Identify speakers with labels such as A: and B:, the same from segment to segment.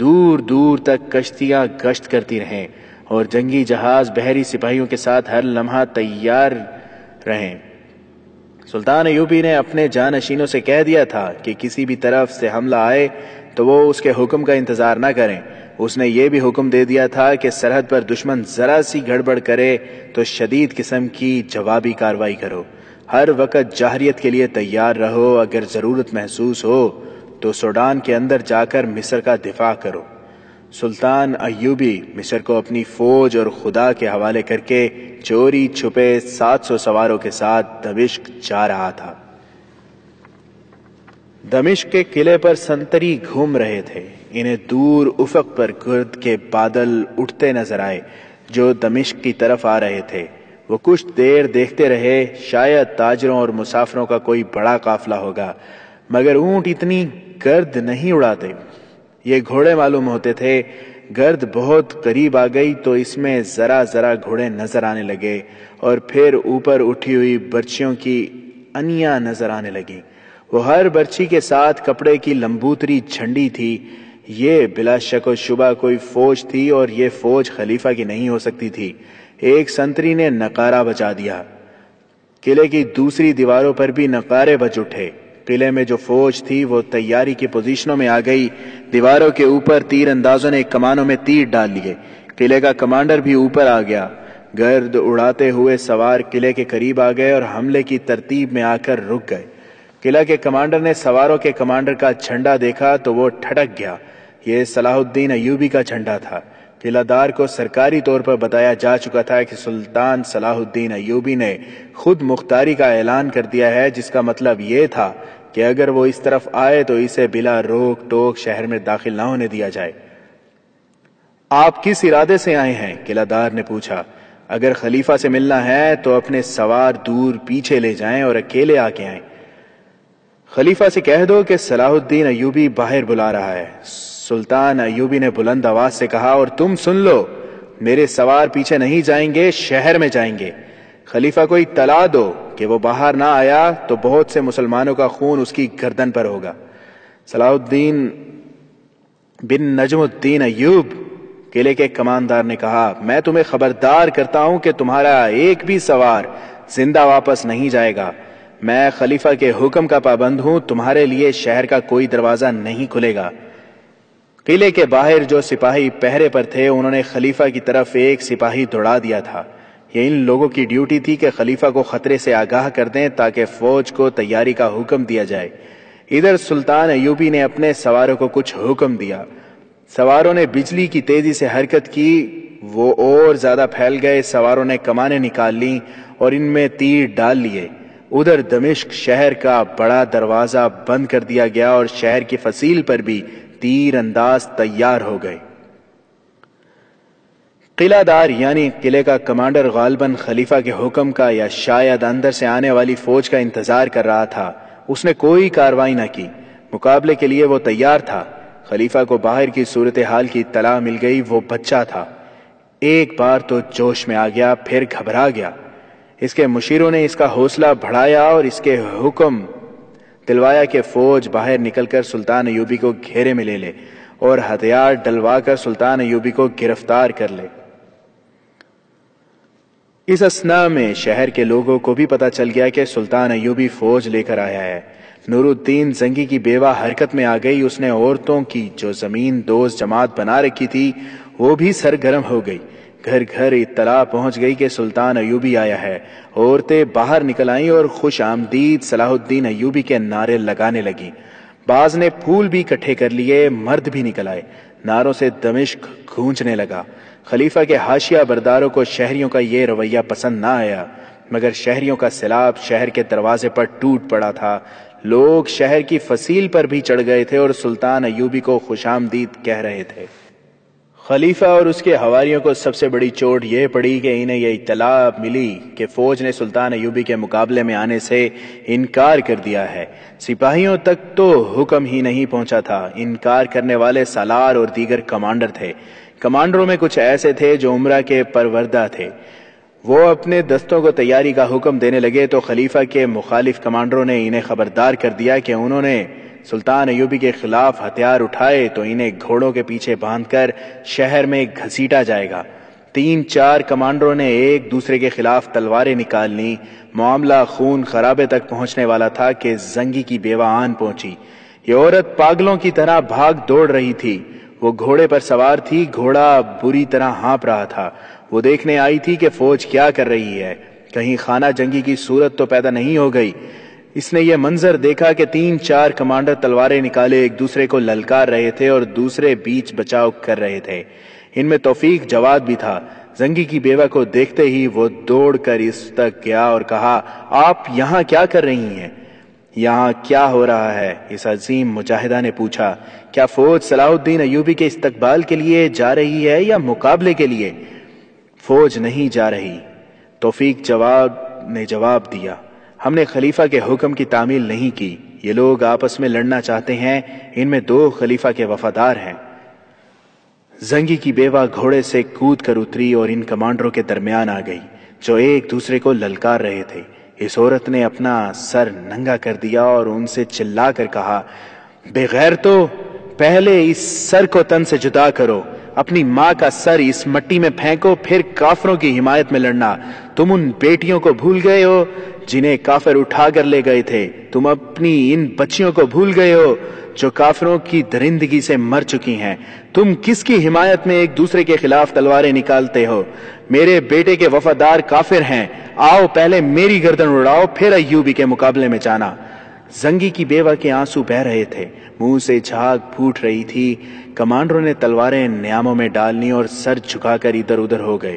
A: دور دور تک کشتیاں گشت کرتی رہیں اور جنگی جہاز بحری سپاہیوں کے ساتھ ہر لمحہ تیار رہیں۔ سلطان ایوبی نے اپنے جانشینوں سے کہہ دیا تھا کہ کسی بھی طرف سے حملہ آئے تو وہ اس کے حکم کا انتظار نہ کریں۔ اس نے یہ بھی حکم دے دیا تھا کہ سرحد پر دشمن ذرا سی گڑبڑ کرے تو شدید قسم کی جوابی کارروائی کرو۔ ہر وقت جاہریت کے لیے تیار رہو، اگر ضرورت محسوس ہو تو سوڈان کے اندر جا کر مصر کا دفاع کرو۔ سلطان ایوبی مصر کو اپنی فوج اور خدا کے حوالے کر کے چوری چھپے 700 سواروں کے ساتھ دمشق جا رہا تھا۔ دمشق کے قلعے پر سنتری گھوم رہے تھے۔ انہیں دور افق پر گرد کے بادل اٹھتے نظر آئے جو دمشق کی طرف آ رہے تھے۔ وہ کچھ دیر دیکھتے رہے، شاید تاجروں اور مسافروں کا کوئی بڑا قافلہ ہوگا، مگر اونٹ اتنی گرد نہیں اڑاتے۔ یہ گھوڑے معلوم ہوتے تھے۔ گرد بہت قریب آ گئی تو اس میں ذرا ذرا گھوڑے نظر آنے لگے اور پھر اوپر اٹھی ہوئی برچیوں کی انیاں نظر آنے لگیں۔ وہ ہر برچی کے ساتھ کپڑے کی لمبوتری جھنڈی تھی۔ یہ بلا شک و شبہ کوئی فوج تھی اور یہ فوج خلیفہ کی نہیں ہو سکتی تھی۔ ایک سنتری نے نقارہ بجا دیا۔ قلعے کی دوسری دیواروں پر بھی نقارے بج اٹھے۔ قلعے میں جو فوج تھی وہ تیاری کی پوزیشنوں میں آ گئی۔ دیواروں کے اوپر تیر اندازوں نے کمانوں میں تیر ڈال لیے۔ قلعے کا کمانڈر بھی اوپر آ گیا۔ گرد اڑاتے ہوئے سوار قلعے کے قریب آ گئے اور حملے کی ترتیب میں آ کر رک گئے۔ قلعہ کے کمانڈر نے سواروں کے کمانڈر کا جھنڈا دیکھا تو وہ ٹھٹک گیا۔ یہ صلاح الدین ایوبی کا جھنڈا تھا۔ قلعہ دار کو سرکاری طور پر بتایا جا چکا تھا کہ سلطان صلاح الدین ایوبی نے خود مختاری کا اعلان کر دیا ہے، جس کا مطلب یہ تھا کہ اگر وہ اس طرف آئے تو اسے بلا روک ٹوک شہر میں داخل نہ ہونے دیا جائے۔ آپ کس ارادے سے آئے ہیں؟ قلعہ دار نے پوچھا۔ اگر خلیفہ سے ملنا ہے تو اپنے سوار دور پیچھے لے جائیں اور اکیلے آ کے آئیں۔ خلیفہ سے کہہ دو کہ صلاح الدین ایوبی باہر بلا رہا ہے۔ سلطان ایوبی نے بلند آواز سے کہا، اور تم سن لو، میرے سوار پیچھے نہیں جائیں گے، شہر میں جائیں گے۔ خلیفہ کو اطلاع دو کہ وہ باہر نہ آیا تو بہت سے مسلمانوں کا خون اس کی گردن پر ہوگا۔ صلاح الدین بن نجم الدین ایوب، قلعے کے کماندار نے کہا، میں تمہیں خبردار کرتا ہوں کہ تمہارا ایک بھی سوار زندہ واپس نہیں جائے گا۔ میں خلیفہ کے حکم کا پابند ہوں، تمہارے لیے شہر کا کوئی دروازہ نہیں کھلے گا۔ قلعے کے باہر جو سپاہی پہرے پر تھے انہوں نے خلیفہ کی طرف ایک سپاہی دوڑا دیا تھا۔ یہ ان لوگوں کی ڈیوٹی تھی کہ خلیفہ کو خطرے سے آگاہ کر دیں تاکہ فوج کو تیاری کا حکم دیا جائے۔ ادھر سلطان ایوبی نے اپنے سواروں کو کچھ حکم دیا۔ سواروں نے بجلی کی تیزی سے حرکت کی، وہ اور زیادہ پھیل گئے۔ سواروں نے کمانیں نکال لیں اور ان میں تیر ڈال لیے۔ ادھر دمشق شہر کا بڑا دروازہ بند کر دیا گیا اور شہر کی فصیل پر بھی تیر انداز تیار ہو گئے۔ قلعہ دار یعنی قلعے کا کمانڈر غالباً خلیفہ کے حکم کا یا شاید اندر سے آنے والی فوج کا انتظار کر رہا تھا۔ اس نے کوئی کارروائی نہ کی۔ مقابلے کے لیے وہ تیار تھا۔ خلیفہ کو باہر کی صورتحال کی اطلاع مل گئی۔ وہ بچہ تھا، ایک بار تو جوش میں آ گیا، پھر گھبرا گیا۔ اس کے مشیروں نے اس کا حوصلہ بڑھایا اور اس کے حکم دلوایا کہ فوج باہر نکل کر سلطان ایوبی کو گھیرے میں لے لے اور ہتھیار ڈلوا کر سلطان ایوبی کو گرفتار کر لے۔ اس اثناء میں شہر کے لوگوں کو بھی پتہ چل گیا کہ سلطان ایوبی فوج لے کر آیا ہے۔ نور الدین زنگی کی بیوہ حرکت میں آ گئی۔ اس نے عورتوں کی جو زمین دوز جماعت بنا رکھی تھی وہ بھی سرگرم ہو گئی۔ گھر گھر اطلاع پہنچ گئی کہ سلطان ایوبی آیا ہے۔ عورتیں باہر نکل آئیں اور خوش آمدید صلاح الدین ایوبی کے نعرے لگانے لگیں۔ بعض نے پھول بھی اکٹھے کر لیے، مرد بھی نکل آئے۔ نعروں سے دمشق گونجنے لگا۔ خلیفہ کے حاشیہ برداروں کو شہریوں کا یہ رویہ پسند نہ آیا، مگر شہریوں کا سیلاب شہر کے دروازے پر ٹوٹ پڑا تھا۔ لوگ شہر کی فصیل پر بھی چڑھ گئے تھے اور سلطان ایوبی کو خوش آمدید کہہ رہے تھے۔ خلیفہ اور اس کے حواریوں کو سب سے بڑی چوٹ یہ پڑی کہ انہیں یہ اطلاع ملی کہ فوج نے سلطان ایوبی کے مقابلے میں آنے سے انکار کر دیا ہے۔ سپاہیوں تک تو حکم ہی نہیں پہنچا تھا۔ انکار کرنے والے سالار اور دیگر کمانڈر تھے۔ کمانڈروں میں کچھ ایسے تھے جو عمرہ کے پروردہ تھے۔ وہ اپنے دستوں کو تیاری کا حکم دینے لگے تو خلیفہ کے مخالف کمانڈروں نے انہیں خبردار کر دیا کہ انہوں نے سلطان ایوبی کے خلاف ہتھیار اٹھائے تو انہیں گھوڑوں کے پیچھے باندھ کر شہر میں گھسیٹا جائے گا۔ 3-4 کمانڈروں نے ایک دوسرے کے خلاف تلواریں نکال لیں۔ معاملہ خون خرابے تک پہنچنے والا تھا کہ زنگی کی بیوہ آن پہنچی۔ یہ عورت پاگلوں کی طرح بھاگ دوڑ رہی تھی۔ وہ گھوڑے پر سوار تھی، گھوڑا بری طرح ہانپ رہا تھا۔ وہ دیکھنے آئی تھی کہ فوج کیا کر رہی ہے، کہیں خانہ جنگی کی صورت تو پیدا نہیں ہو گئی۔ اس نے یہ منظر دیکھا کہ 3-4 کمانڈر تلواریں نکالے ایک دوسرے کو للکار رہے تھے اور دوسرے بیچ بچاؤ کر رہے تھے۔ ان میں توفیق جواد بھی تھا۔ زنگی کی بیوہ کو دیکھتے ہی وہ دوڑ کر اس تک گیا اور کہا، آپ یہاں کیا کر رہی ہیں؟ یہاں کیا ہو رہا ہے؟ اس عظیم مجاہدہ نے پوچھا۔ کیا فوج صلاح الدین ایوبی کے استقبال کے لیے جا رہی ہے یا مقابلے کے لیے؟ فوج نہیں جا رہی، توفیق جواد نے جواب دیا۔ ہم نے خلیفہ کے حکم کی تعمیل نہیں کی۔ یہ لوگ آپس میں لڑنا چاہتے ہیں، ان میں 2 خلیفہ کے وفادار ہیں۔ زنگی کی بیوہ گھوڑے سے کود کر اتری اور ان کمانڈروں کے درمیان آ گئی جو ایک دوسرے کو للکار رہے تھے۔ اس عورت نے اپنا سر ننگا کر دیا اور ان سے چلا کر کہا، بے غیرتو، پہلے اس سر کو تن سے جدا کرو، اپنی ماں کا سر اس مٹی میں پھینکو، پھر کافروں کی حمایت میں لڑنا۔ تم ان بیٹیوں کو بھول گئے ہو جنہیں کافر اٹھا کر لے گئے تھے؟ تم اپنی ان بچیوں کو بھول گئے ہو جو کافروں کی درندگی سے مر چکی ہیں؟ تم کس کی حمایت میں ایک دوسرے کے خلاف تلواریں نکالتے ہو؟ میرے بیٹے کے وفادار کافر ہیں، آؤ پہلے میری گردن اڑاؤ، پھر ایوبی کے مقابلے میں جانا۔ زنگی کی بیوہ کے آنسو بہہ رہے تھے، منہ سے جھاگ پھوٹ رہی تھی۔ کمانڈروں نے تلواریں نیاموں میں ڈال لی اور سر جھکا کر ادھر ادھر ہو گئے۔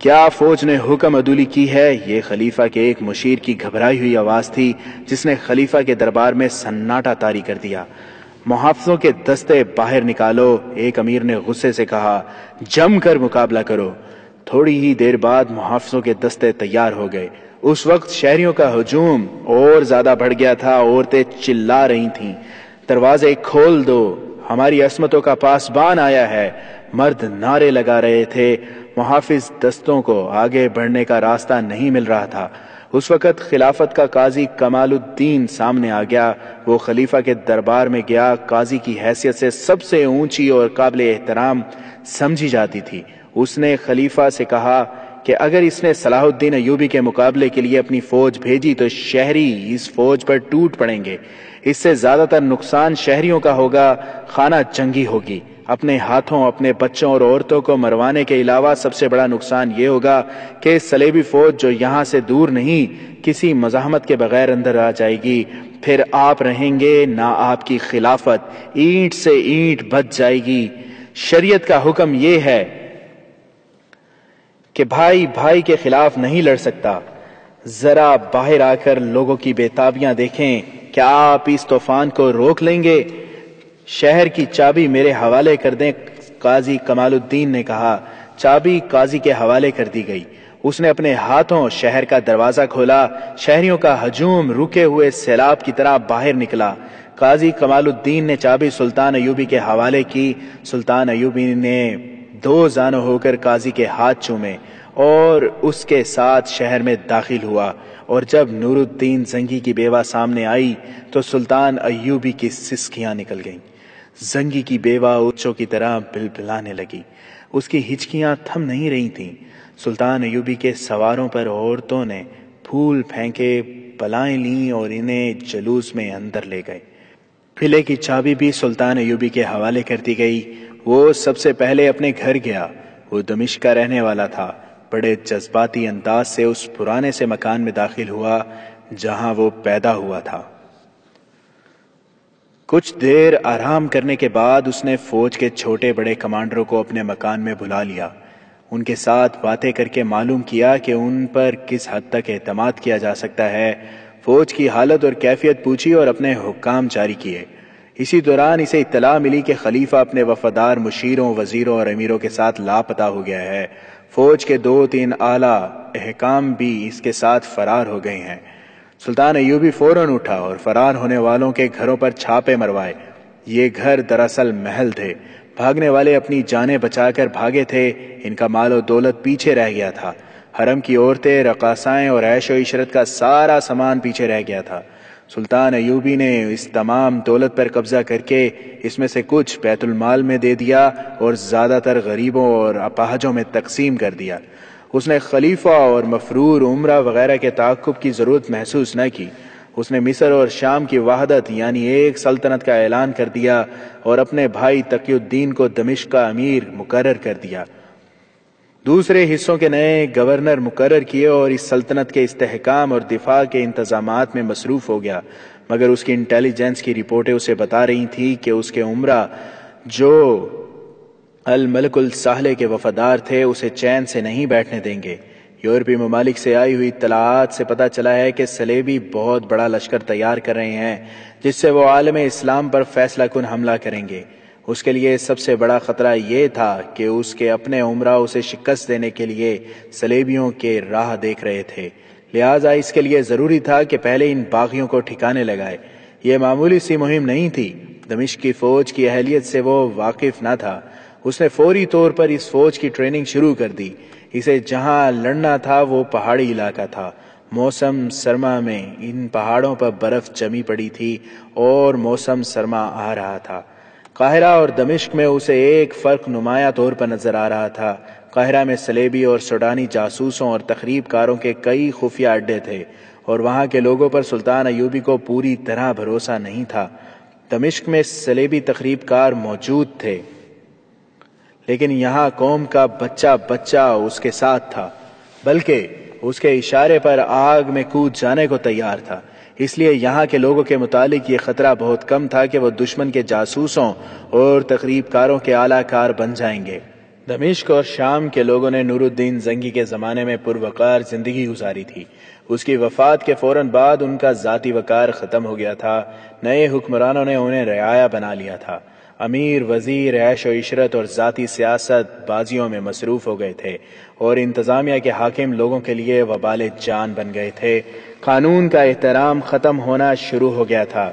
A: کیا فوج نے حکم عدولی کی ہے؟ یہ خلیفہ کے ایک مشیر کی گھبرائی ہوئی آواز تھی جس نے خلیفہ کے دربار میں سناٹا طاری کر دیا۔ محافظوں کے دستے باہر نکالو، ایک امیر نے غصے سے کہا، جم کر مقابلہ کرو۔ تھوڑی ہی دیر بعد محافظوں کے دستے تیار ہو گئے۔ اس وقت شہریوں کا ہجوم اور زیادہ بڑھ گیا تھا۔ عورتیں چلا رہی تھیں، دروازے کھول دو، ہماری عصمتوں کا پاسبان آیا ہے۔ مرد نعرے لگا رہے تھے۔ محافظ دستوں کو آگے بڑھنے کا راستہ نہیں مل رہا تھا۔ اس وقت خلافت کا قاضی کمال الدین سامنے آ گیا۔ وہ خلیفہ کے دربار میں گیا۔ قاضی کی حیثیت سے سب سے اونچی اور قابل احترام سمجھی جاتی تھی۔ اس نے خلیفہ سے کہا کہ اگر اس نے صلاح الدین ایوبی کے مقابلے کے لیے اپنی فوج بھیجی تو شہری اس فوج پر ٹوٹ پڑیں گے۔ اس سے زیادہ تر نقصان شہریوں کا ہوگا، خانہ جنگی ہوگی۔ اپنے ہاتھوں اپنے بچوں اور عورتوں کو مروانے کے علاوہ سب سے بڑا نقصان یہ ہوگا کہ صلیبی فوج جو یہاں سے دور نہیں کسی مزاحمت کے بغیر اندر آ جائے گی، پھر آپ رہیں گے نہ آپ کی خلافت اینٹ سے اینٹ بچ جائے گی۔ شریعت کا حکم یہ ہے کہ بھائی بھائی کے خلاف نہیں لڑ سکتا۔ ذرا باہر آ کر لوگوں کی بےتابیاں دیکھیں، کیا آپ اس طوفان کو روک لیں گے؟ شہر کی چابی میرے حوالے کر دیں، قاضی کمال الدین نے کہا۔ چابی قاضی کے حوالے کر دی گئی۔ اس نے اپنے ہاتھوں شہر کا دروازہ کھولا۔ شہریوں کا ہجوم رکے ہوئے سیلاب کی طرح باہر نکلا۔ قاضی کمال الدین نے چابی سلطان ایوبی کے حوالے کی۔ سلطان ایوبی نے 2 زانو ہو کر قاضی کے ہاتھ چومے اور اس کے ساتھ شہر میں داخل ہوا، اور جب نور الدین زنگی کی بیوہ سامنے آئی تو سلطان ایوبی کی سسکیاں نکل گئیں۔ زنگی کی بیوہ اونچوں کی طرح بلبلانے لگی۔ اس کی ہچکیاں تھم نہیں رہی تھیں۔ سلطان ایوبی کے سواروں پر عورتوں نے پھول پھینکے، بلائیں لیں اور انہیں جلوس میں اندر لے گئے۔ قلعے کی چابی بھی سلطان ایوبی کے حوالے کر دی گئی۔ وہ سب سے پہلے اپنے گھر گیا۔ وہ دمشق کا رہنے والا تھا۔ بڑے جذباتی انداز سے اس پرانے سے مکان میں داخل ہوا جہاں وہ پیدا ہوا تھا۔ کچھ دیر آرام کرنے کے بعد اس نے فوج کے چھوٹے بڑے کمانڈروں کو اپنے مکان میں بلا لیا۔ ان کے ساتھ باتیں کر کے معلوم کیا کہ ان پر کس حد تک اعتماد کیا جا سکتا ہے۔ فوج کی حالت اور کیفیت پوچھی اور اپنے حکام جاری کیے۔ اسی دوران اسے اطلاع ملی کہ خلیفہ اپنے وفادار مشیروں، وزیروں اور امیروں کے ساتھ لاپتہ ہو گیا ہے۔ فوج کے 2-3 اعلیٰ احکام بھی اس کے ساتھ فرار ہو گئے ہیں۔ سلطان ایوبی فوراً اٹھا اور فرار ہونے والوں کے گھروں پر چھاپے مروائے۔ یہ گھر دراصل محل تھے۔ بھاگنے والے اپنی جانیں بچا کر بھاگے تھے، ان کا مال و دولت پیچھے رہ گیا تھا۔ حرم کی عورتیں، رقاصائیں اور عیش و عشرت کا سارا سامان پیچھے رہ گیا تھا۔ سلطان ایوبی نے اس تمام دولت پر قبضہ کر کے اس میں سے کچھ بیت المال میں دے دیا اور زیادہ تر غریبوں اور اپاہجوں میں تقسیم کر دیا۔ اس نے خلیفہ اور مفرور عمرہ وغیرہ کے تعاقب کی ضرورت محسوس نہ کی۔ اس نے مصر اور شام کی وحدت یعنی ایک سلطنت کا اعلان کر دیا اور اپنے بھائی تقی الدین کو دمشق کا امیر مقرر کر دیا۔ دوسرے حصوں کے نئے گورنر مقرر کیے اور اس سلطنت کے استحکام اور دفاع کے انتظامات میں مصروف ہو گیا، مگر اس کی انٹیلیجنس کی رپورٹیں اسے بتا رہی تھیں کہ اس کے عمرہ جو الملک الساحلے کے وفادار تھے اسے چین سے نہیں بیٹھنے دیں گے۔ یورپی ممالک سے آئی ہوئی اطلاعات سے پتہ چلا ہے کہ صلیبی بہت بڑا لشکر تیار کر رہے ہیں جس سے وہ عالم اسلام پر فیصلہ کن حملہ کریں گے۔ اس کے لیے سب سے بڑا خطرہ یہ تھا کہ اس کے اپنے عمرہ اسے شکست دینے کے لیے صلیبیوں کے راہ دیکھ رہے تھے، لہٰذا اس کے لیے ضروری تھا کہ پہلے ان باغیوں کو ٹھکانے لگائے۔ یہ معمولی سی مہم نہیں تھی۔ دمشق کی فوج کی اہلیت سے وہ واقف نہ تھا۔ اس نے فوری طور پر اس فوج کی ٹریننگ شروع کر دی۔ اسے جہاں لڑنا تھا وہ پہاڑی علاقہ تھا۔ موسم سرما میں ان پہاڑوں پر برف جمی پڑی تھی اور موسم سرما آ رہا تھا۔ قاہرہ اور دمشق میں اسے ایک فرق نمایاں طور پر نظر آ رہا تھا۔ قاہرہ میں صلیبی اور سوڈانی جاسوسوں اور تخریب کاروں کے کئی خفیہ اڈے تھے اور وہاں کے لوگوں پر سلطان ایوبی کو پوری طرح بھروسہ نہیں تھا۔ دمشق میں صلیبی تخریب کار موجود تھے لیکن یہاں قوم کا بچہ بچہ اس کے ساتھ تھا، بلکہ اس کے اشارے پر آگ میں کود جانے کو تیار تھا۔ اس لیے یہاں کے لوگوں کے متعلق یہ خطرہ بہت کم تھا کہ وہ دشمن کے جاسوسوں اور تخریب کاروں کے اعلیٰ کار بن جائیں گے۔ دمشق اور شام کے لوگوں نے نور الدین زنگی کے زمانے میں پروقار زندگی گزاری تھی۔ اس کی وفات کے فوراً بعد ان کا ذاتی وقار ختم ہو گیا تھا۔ نئے حکمرانوں نے انہیں رعایا بنا لیا تھا۔ امیر وزیر عیش و عشرت اور ذاتی سیاست بازیوں میں مصروف ہو گئے تھے اور انتظامیہ کے حاکم لوگوں کے لیے وبال جان بن گئے تھے۔ قانون کا احترام ختم ہونا شروع ہو گیا تھا۔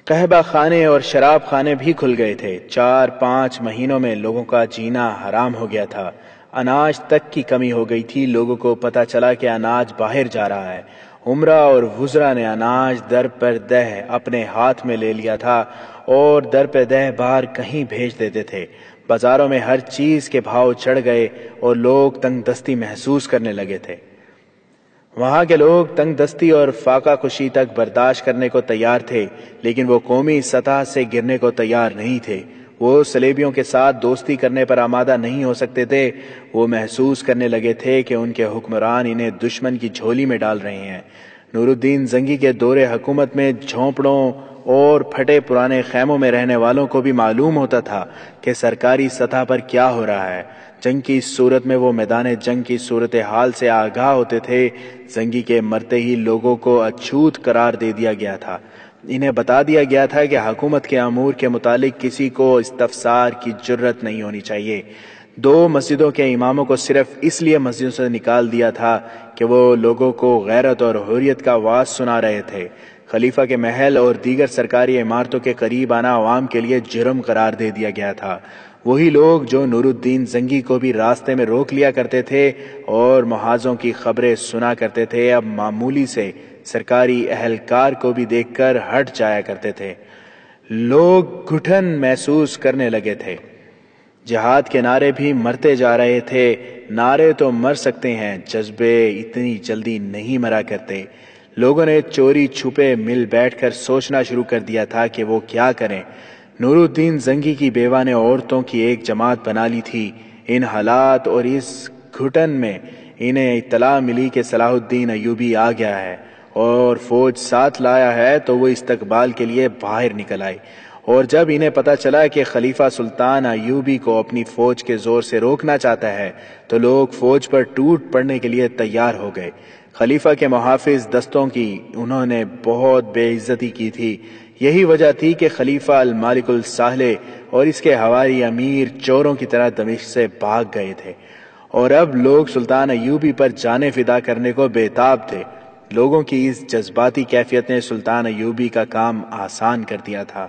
A: قہبہ خانے اور شراب خانے بھی کھل گئے تھے۔ 4-5 مہینوں میں لوگوں کا جینا حرام ہو گیا تھا۔ اناج تک کی کمی ہو گئی تھی۔ لوگوں کو پتہ چلا کہ اناج باہر جا رہا ہے۔ عمرہ اور وزراء نے اناج در پر دہ اپنے ہاتھ میں لے لیا تھا اور در پہ دہ باہر کہیں بھیج دیتے تھے۔ بازاروں میں ہر چیز کے بھاؤ چڑھ گئے اور لوگ تنگ دستی محسوس کرنے لگے تھے۔ وہاں کے لوگ تنگ دستی اور فاقہ کشی تک برداشت کرنے کو تیار تھے، لیکن وہ قومی سطح سے گرنے کو تیار نہیں تھے۔ وہ صلیبیوں کے ساتھ دوستی کرنے پر آمادہ نہیں ہو سکتے تھے۔ وہ محسوس کرنے لگے تھے کہ ان کے حکمران انہیں دشمن کی جھولی میں ڈال رہے ہیں۔ نور الدین زنگی کے دور حکومت میں جھونپڑوں اور پھٹے پرانے خیموں میں رہنے والوں کو بھی معلوم ہوتا تھا کہ سرکاری سطح پر کیا ہو رہا ہے۔ جنگ کی صورت میں وہ میدان جنگ کی صورتحال سے آگاہ ہوتے تھے۔ زنگی کے مرتے ہی لوگوں کو اچھوت قرار دے دیا گیا تھا۔ انہیں بتا دیا گیا تھا کہ حکومت کے امور کے متعلق کسی کو استفسار کی جرت نہیں ہونی چاہیے۔ 2 مسجدوں کے اماموں کو صرف اس لیے مسجدوں سے نکال دیا تھا کہ وہ لوگوں کو غیرت اور حریت کا واعظ سنا رہے تھے۔ خلیفہ کے محل اور دیگر سرکاری عمارتوں کے قریب آنا عوام کے لیے جرم قرار دے دیا گیا تھا۔ وہی لوگ جو نور الدین زنگی کو بھی راستے میں روک لیا کرتے تھے اور محاذوں کی خبریں سنا کرتے تھے، اب معمولی سے سرکاری اہلکار کو بھی دیکھ کر ہٹ جایا کرتے تھے۔ لوگ گھٹن محسوس کرنے لگے تھے۔ جہاد کے نعرے بھی مرتے جا رہے تھے۔ نعرے تو مر سکتے ہیں، جذبے اتنی جلدی نہیں مرا کرتے۔ لوگوں نے چوری چھپے مل بیٹھ کر سوچنا شروع کر دیا تھا کہ وہ کیا کریں۔ نور الدین زنگی کی بیوہ نے عورتوں کی ایک جماعت بنا لی تھی۔ ان حالات اور اس گھٹن میں انہیں اطلاع ملی کہ صلاح الدین ایوبی آ گیا ہے اور فوج ساتھ لایا ہے، تو وہ استقبال کے لیے باہر نکل آئے۔ اور جب انہیں پتہ چلا کہ خلیفہ سلطان ایوبی کو اپنی فوج کے زور سے روکنا چاہتا ہے تو لوگ فوج پر ٹوٹ پڑنے کے لیے تیار ہو گئے۔ خلیفہ کے محافظ دستوں کی انہوں نے بہت بے عزتی کی تھی۔ یہی وجہ تھی کہ خلیفہ المالک الساحلے اور اس کے حواری امیر چوروں کی طرح دمشق سے بھاگ گئے تھے اور اب لوگ سلطان ایوبی پر جانیں فدا کرنے کو بےتاب تھے۔ لوگوں کی اس جذباتی کیفیت نے سلطان ایوبی کا کام آسان کر دیا تھا۔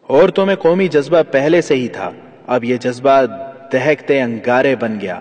A: عورتوں میں قومی جذبہ پہلے سے ہی تھا، اب یہ جذبہ دہکتے انگارے بن گیا۔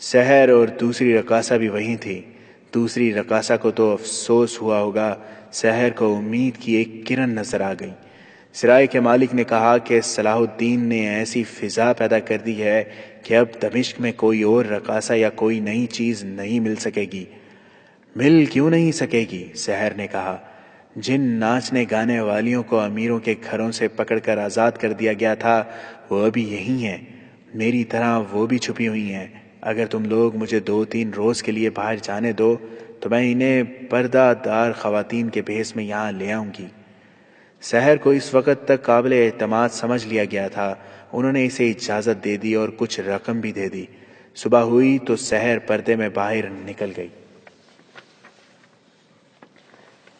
A: سحر اور دوسری رقاصہ بھی وہیں تھی۔ دوسری رقاصہ کو تو افسوس ہوا ہوگا، سحر کو امید کی ایک کرن نظر آ گئی۔ سرائے کے مالک نے کہا کہ صلاح الدین نے ایسی فضا پیدا کر دی ہے کہ اب دمشق میں کوئی اور رقاصہ یا کوئی نئی چیز نہیں مل سکے گی۔ مل کیوں نہیں سکے گی؟ سحر نے کہا۔ جن ناچنے گانے والیوں کو امیروں کے گھروں سے پکڑ کر آزاد کر دیا گیا تھا وہ ابھی یہی ہیں، میری طرح وہ بھی چھپی ہوئی ہیں۔ اگر تم لوگ مجھے 2-3 روز کے لیے باہر جانے دو تو میں انہیں پردہ دار خواتین کے بھیس میں یہاں لے آؤں گی۔ سحر کو اس وقت تک قابل اعتماد سمجھ لیا گیا تھا۔ انہوں نے اسے اجازت دے دی اور کچھ رقم بھی دے دی۔ صبح ہوئی تو سحر پردے میں باہر نکل گئی۔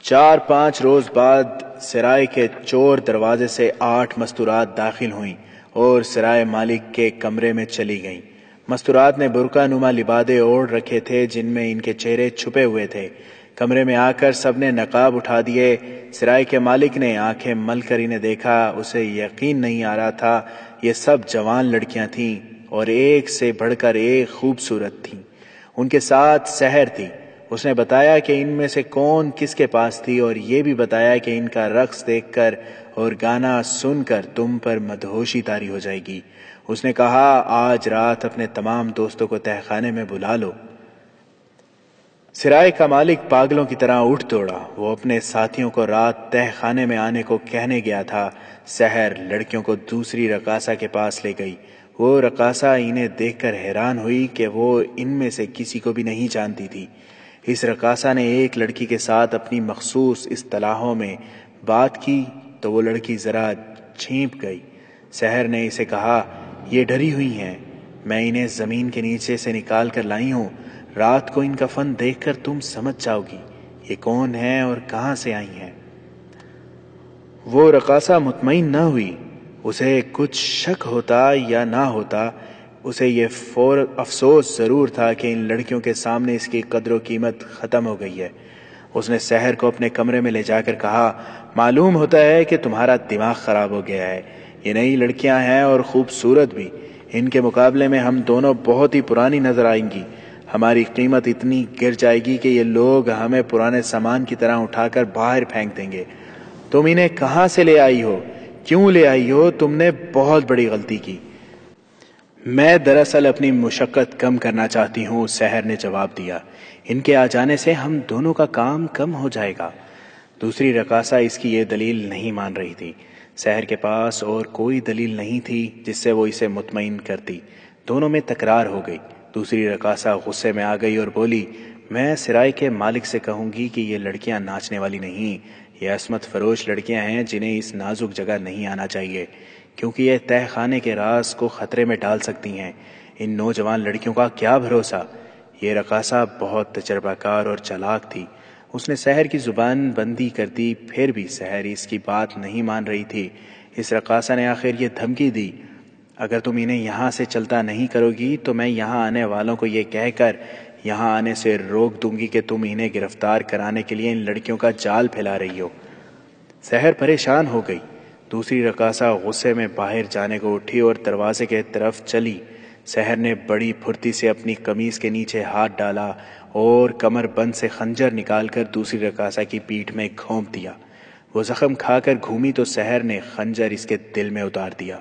A: 4-5 روز بعد سرائے کے چور دروازے سے 8 مستورات داخل ہوئیں اور سرائے مالک کے کمرے میں چلی گئیں۔ مستورات نے برقع نما لبادے اوڑھ رکھے تھے جن میں ان کے چہرے چھپے ہوئے تھے۔ کمرے میں آ کر سب نے نقاب اٹھا دیے۔ سرائے کے مالک نے آنکھیں مل کر انہیں دیکھا۔ اسے یقین نہیں آ رہا تھا، یہ سب جوان لڑکیاں تھیں اور ایک سے بڑھ کر ایک خوبصورت تھیں۔ ان کے ساتھ سحر تھی۔ اس نے بتایا کہ ان میں سے کون کس کے پاس تھی اور یہ بھی بتایا کہ ان کا رقص دیکھ کر اور گانا سن کر تم پر مدہوشی طاری ہو جائے گی۔ اس نے کہا آج رات اپنے تمام دوستوں کو تہ خانے میں بلا لو۔ سرائے کا مالک پاگلوں کی طرح اٹھ دوڑا۔ وہ اپنے ساتھیوں کو رات تہ خانے میں آنے کو کہنے گیا تھا۔ سحر لڑکیوں کو دوسری رقاصہ کے پاس لے گئی۔ وہ رقاصہ انہیں دیکھ کر حیران ہوئی کہ وہ ان میں سے کسی کو بھی نہیں جانتی تھی۔ اس رقاصہ نے ایک لڑکی کے ساتھ اپنی مخصوص اصطلاحوں میں بات کی تو وہ لڑکی ذرا چھینپ گئی۔ سحر نے اسے کہا یہ ڈری ہوئی ہیں، میں انہیں زمین کے نیچے سے نکال کر لائی ہوں۔ رات کو ان کا فن دیکھ کر تم سمجھ جاؤ گی یہ کون ہیں اور کہاں سے آئی ہیں۔ وہ رقاصہ مطمئن نہ ہوئی۔ اسے کچھ شک ہوتا یا نہ ہوتا، اسے یہ افسوس ضرور تھا کہ ان لڑکیوں کے سامنے اس کی قدر و قیمت ختم ہو گئی ہے۔ اس نے سحر کو اپنے کمرے میں لے جا کر کہا معلوم ہوتا ہے کہ تمہارا دماغ خراب ہو گیا ہے۔ یہ نئی لڑکیاں ہیں اور خوبصورت بھی، ان کے مقابلے میں ہم دونوں بہت ہی پرانی نظر آئیں گی۔ ہماری قیمت اتنی گر جائے گی کہ یہ لوگ ہمیں پرانے سامان کی طرح اٹھا کر باہر پھینک دیں گے۔ تم انہیں کہاں سے لے آئی ہو؟ کیوں لے آئی ہو؟ تم نے بہت بڑی غلطی کی۔ میں دراصل اپنی مشقت کم کرنا چاہتی ہوں، سحر نے جواب دیا۔ ان کے آ جانے سے ہم دونوں کا کام کم ہو جائے گا۔ دوسری رقاصہ اس کی یہ دلیل نہیں مان رہی تھی۔ سحر کے پاس اور کوئی دلیل نہیں تھی جس سے وہ اسے مطمئن کرتی۔ دونوں میں تکرار ہو گئی۔ دوسری رقاصہ غصے میں آ گئی اور بولی میں سرائے کے مالک سے کہوں گی کہ یہ لڑکیاں ناچنے والی نہیں، یہ عصمت فروش لڑکیاں ہیں جنہیں اس نازک جگہ نہیں آنا چاہیے، کیونکہ یہ تہ خانے کے راز کو خطرے میں ڈال سکتی ہیں۔ ان نوجوان لڑکیوں کا کیا بھروسہ؟ یہ رقاصہ بہت تجربہ کار اور چالاک تھی۔ اس نے سحر کی زبان بندی کر دی، پھر بھی سحر اس کی بات نہیں مان رہی تھی۔ اس رقاصہ نے آخر یہ دھمکی دی اگر تم انہیں یہاں سے چلتا نہیں کرو گی تو میں یہاں آنے والوں کو یہ کہہ کر یہاں آنے سے روک دوں گی کہ تم انہیں گرفتار کرانے کے لیے ان لڑکیوں کا جال پھیلا رہی ہو۔ سحر پریشان ہو گئی۔ دوسری رقاصہ غصے میں باہر جانے کو اٹھی اور دروازے کے طرف چلی۔ سحر نے بڑی پھرتی سے اپنی قمیض کے نیچے ہاتھ ڈالا اور کمر بند سے خنجر نکال کر دوسری رقاصہ کی پیٹھ میں گھونپ دیا۔ وہ زخم کھا کر گھومی تو سحر نے خنجر اس کے دل میں اتار دیا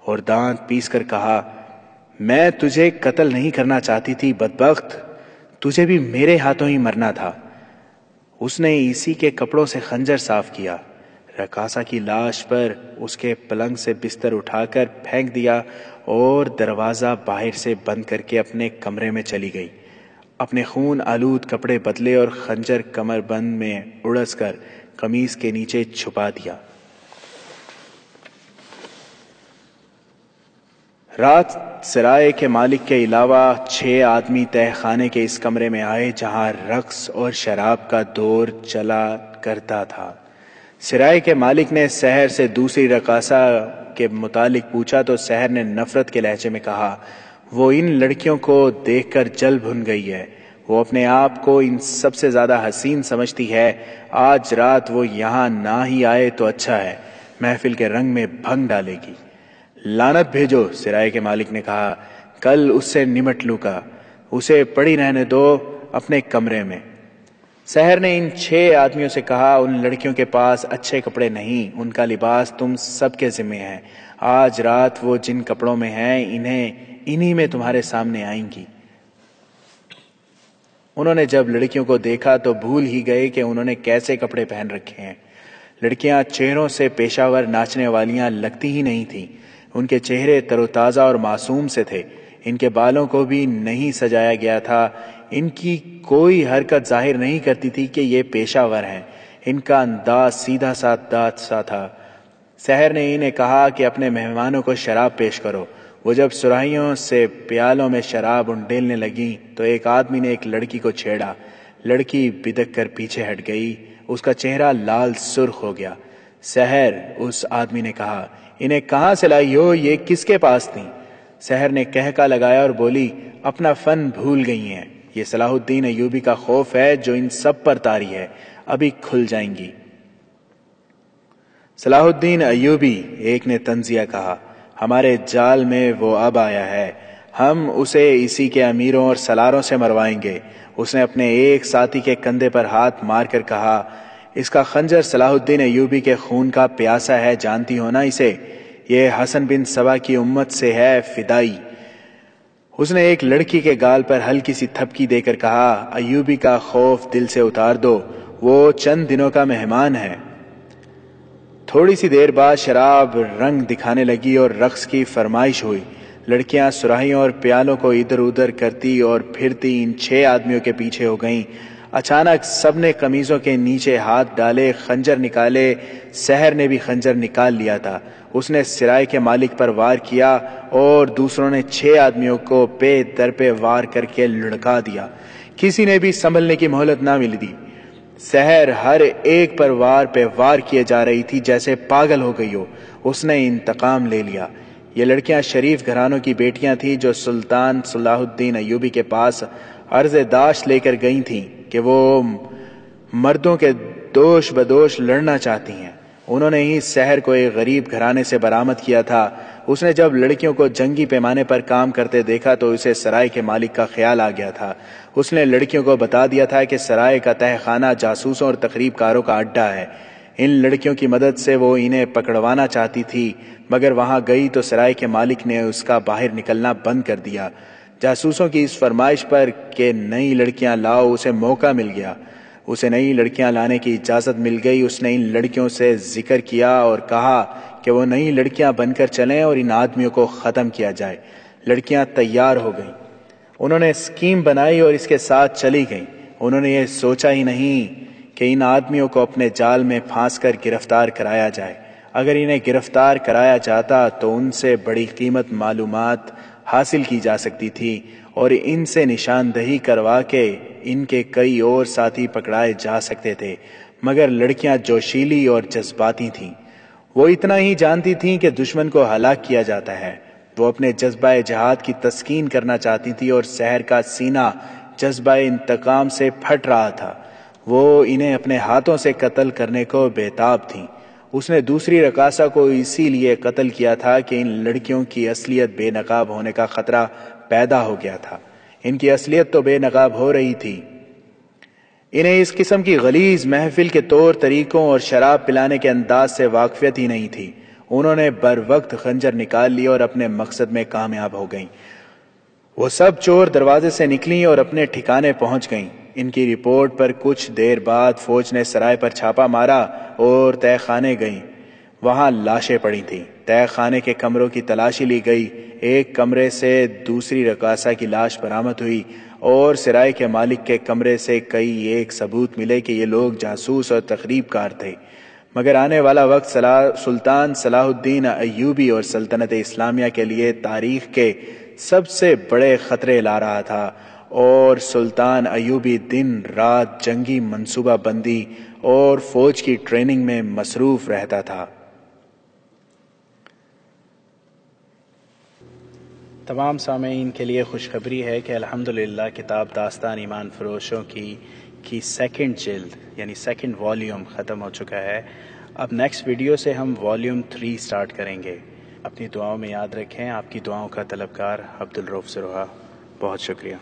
A: اور دانت پیس کر کہا میں تجھے قتل نہیں کرنا چاہتی تھی بدبخت، تجھے بھی میرے ہاتھوں ہی مرنا تھا۔ اس نے اسی کے کپڑوں سے خنجر صاف کیا، رقاصہ کی لاش پر اس کے پلنگ سے بستر اٹھا کر پھینک دیا اور دروازہ باہر سے بند کر کے اپنے کمرے میں چلی گئی۔ اپنے خون آلود کپڑے بدلے اور خنجر کمر بند میں اڑس کر قمیض کے نیچے چھپا دیا۔ رات سرائے کے مالک کے علاوہ 6 آدمی تہ خانے کے اس کمرے میں آئے جہاں رقص اور شراب کا دور چلا کرتا تھا۔ سرائے کے مالک نے سحر سے دوسری رقاصہ کے متعلق پوچھا تو سحر نے نفرت کے لہجے میں کہا وہ ان لڑکیوں کو دیکھ کر جل بھن گئی ہے، وہ اپنے آپ کو ان سب سے زیادہ حسین سمجھتی ہے۔ آج رات وہ یہاں نہ ہی آئے تو اچھا ہے، محفل کے رنگ میں بھنگ ڈالے گی۔ لعنت بھیجو، سرائے کے مالک نے کہا۔ کل اس سے نمٹ لوں گا، اسے پڑی رہنے دو اپنے کمرے میں۔ سحر نے ان 6 آدمیوں سے کہا، ان لڑکیوں کے پاس اچھے کپڑے نہیں، ان کا لباس تم سب کے ذمہ ہے۔ آج رات وہ جن کپڑوں میں ہیں انہی میں تمہارے سامنے آئیں گی۔ انہوں نے جب لڑکیوں کو دیکھا تو بھول ہی گئے کہ انہوں نے کیسے کپڑے پہن رکھے ہیں۔ لڑکیاں چہروں سے پیشہ ور ناچنے والیاں لگتی ہی نہیں تھیں، ان کے چہرے تر و تازہ اور معصوم سے تھے، ان کے بالوں کو بھی نہیں سجایا گیا تھا، ان کی کوئی حرکت ظاہر نہیں کرتی تھی کہ یہ پیشہ ور ہیں، ان کا انداز سیدھا سادہ سا تھا۔ سحر نے انہیں کہا کہ اپنے مہمانوں کو شراب پیش کرو۔ وہ جب سراہیوں سے پیالوں میں شراب انڈیلنے لگیں تو ایک آدمی نے ایک لڑکی کو چھیڑا، لڑکی بدک کر پیچھے ہٹ گئی، اس کا چہرہ لال سرخ ہو گیا۔ سحر، اس آدمی نے کہا، انہیں کہاں سے لائی ہو، یہ کس کے پاس تھیں؟ سحر نے کہکا لگایا اور بولی، اپنا فن بھول گئی ہیں، یہ صلاح الدین ایوبی کا خوف ہے جو ان سب پر طاری ہے، ابھی کھل جائیں گی۔ صلاح الدین ایوبی، ایک نے تنزیہ کہا، ہمارے جال میں وہ اب آیا ہے، ہم اسے اسی کے امیروں اور سلاروں سے مروائیں گے۔ اس نے اپنے ایک ساتھی کے کندھے پر ہاتھ مار کر کہا، اس کا خنجر صلاح الدین ایوبی کے خون کا پیاسا ہے، جانتی ہو نا اسے؟ یہ حسن بن سبا کی امت سے ہے، فدائی۔ اس نے ایک لڑکی کے گال پر ہلکی سی تھپکی دے کر کہا، ایوبی کا خوف دل سے اتار دو، وہ چند دنوں کا مہمان ہے۔ تھوڑی سی دیر بعد شراب رنگ دکھانے لگی اور رقص کی فرمائش ہوئی۔ لڑکیاں سراہیوں اور پیالوں کو ادھر ادھر کرتی اور پھرتی ان 6 آدمیوں کے پیچھے ہو گئیں۔ اچانک سب نے قمیضوں کے نیچے ہاتھ ڈالے، خنجر نکالے۔ سحر نے بھی خنجر نکال لیا تھا، اس نے سرائے کے مالک پر وار کیا اور دوسروں نے 6 آدمیوں کو پے در پہ وار کر کے لڑکا دیا، کسی نے بھی سنبھلنے کی مہلت نہ ملی دی۔ سحر ہر ایک پر وار پہ وار کیے جا رہی تھی جیسے پاگل ہو گئی ہو، اس نے انتقام لے لیا۔ یہ لڑکیاں شریف گھرانوں کی بیٹیاں تھیں جو سلطان صلاح الدین ایوبی کے پاس عرض داشت لے کر گئی تھیں کہ وہ مردوں کے دوش بدوش لڑنا چاہتی ہیں۔ انہوں نے ہی سحر کو ایک غریب گھرانے سے برآمد کیا تھا۔ اس نے جب لڑکیوں کو جنگی پیمانے پر کام کرتے دیکھا تو اسے سرائے کے مالک کا خیال آ گیا تھا۔ اس نے لڑکیوں کو بتا دیا تھا کہ سرائے کا تہہ خانہ جاسوسوں اور تخریب کاروں کا اڈا ہے۔ ان لڑکیوں کی مدد سے وہ انہیں پکڑوانا چاہتی تھی، مگر وہاں گئی تو سرائے کے مالک نے اس کا باہر نکلنا بند کر دیا۔ جاسوسوں کی اس فرمائش پر کہ نئی لڑکیاں لاؤ اسے موقع مل گیا، اسے نئی لڑکیاں لانے کی اجازت مل گئی۔ اس نے ان لڑکیوں سے ذکر کیا اور کہا کہ وہ نئی لڑکیاں بن کر چلیں اور ان آدمیوں کو ختم کیا جائے۔ لڑکیاں تیار ہو گئیں، انہوں نے اسکیم بنائی اور اس کے ساتھ چلی گئیں۔ انہوں نے یہ سوچا ہی نہیں کہ ان آدمیوں کو اپنے جال میں پھانس کر گرفتار کرایا جائے۔ اگر انہیں گرفتار کرایا جاتا تو ان سے بڑی قیمت معلومات حاصل کی جا سکتی تھی اور ان سے نشاندہی کروا کے ان کے کئی اور ساتھی پکڑائے جا سکتے تھے، مگر لڑکیاں جوشیلی اور جذباتی تھیں۔ وہ اتنا ہی جانتی تھیں کہ دشمن کو ہلاک کیا جاتا ہے۔ وہ اپنے جذبہ جہاد کی تسکین کرنا چاہتی تھی اور سحر کا سینہ جذبہ انتقام سے پھٹ رہا تھا۔ وہ انہیں اپنے ہاتھوں سے قتل کرنے کو بیتاب تھیں۔ اس نے دوسری رقاصہ کو اسی لیے قتل کیا تھا کہ ان لڑکیوں کی اصلیت بے نقاب ہونے کا خطرہ پیدا ہو گیا تھا۔ ان کی اصلیت تو بے نقاب ہو رہی تھی، انہیں اس قسم کی غلیظ محفل کے طور طریقوں اور شراب پلانے کے انداز سے واقفیت ہی نہیں تھی۔ انہوں نے بر وقت خنجر نکال لی اور اپنے مقصد میں کامیاب ہو گئیں۔ وہ سب چور دروازے سے نکلیں اور اپنے ٹھکانے پہنچ گئیں۔ ان کی رپورٹ پر کچھ دیر بعد فوج نے سرائے پر چھاپا مارا اور تہہ خانے گئیں۔ وہاں لاشیں پڑی تھیں۔ تہہ خانے کے کمروں کی تلاشی لی گئی۔ ایک کمرے سے دوسری رقاصہ کی لاش برآمد ہوئی اور سرائے کے مالک کے کمرے سے کئی ایک ثبوت ملے کہ یہ لوگ جاسوس اور تخریب کار تھے، مگر آنے والا وقت سلطان صلاح الدین ایوبی اور سلطنت اسلامیہ کے لیے تاریخ کے سب سے بڑے خطرے لا رہا تھا، اور سلطان ایوبی دن رات جنگی منصوبہ بندی اور فوج کی ٹریننگ میں مصروف رہتا تھا۔ تمام سامعین کے لیے خوشخبری ہے کہ الحمدللہ کتاب داستان ایمان فروشوں کی سیکنڈ جلد یعنی سیکنڈ والیوم ختم ہو چکا ہے۔ اب نیکسٹ ویڈیو سے ہم والیوم 3 سٹارٹ کریں گے۔ اپنی دعاؤں میں یاد رکھیں. آپ کی دعاؤں کا طلبگار عبدالرؤف سروہا. بہت شکریہ.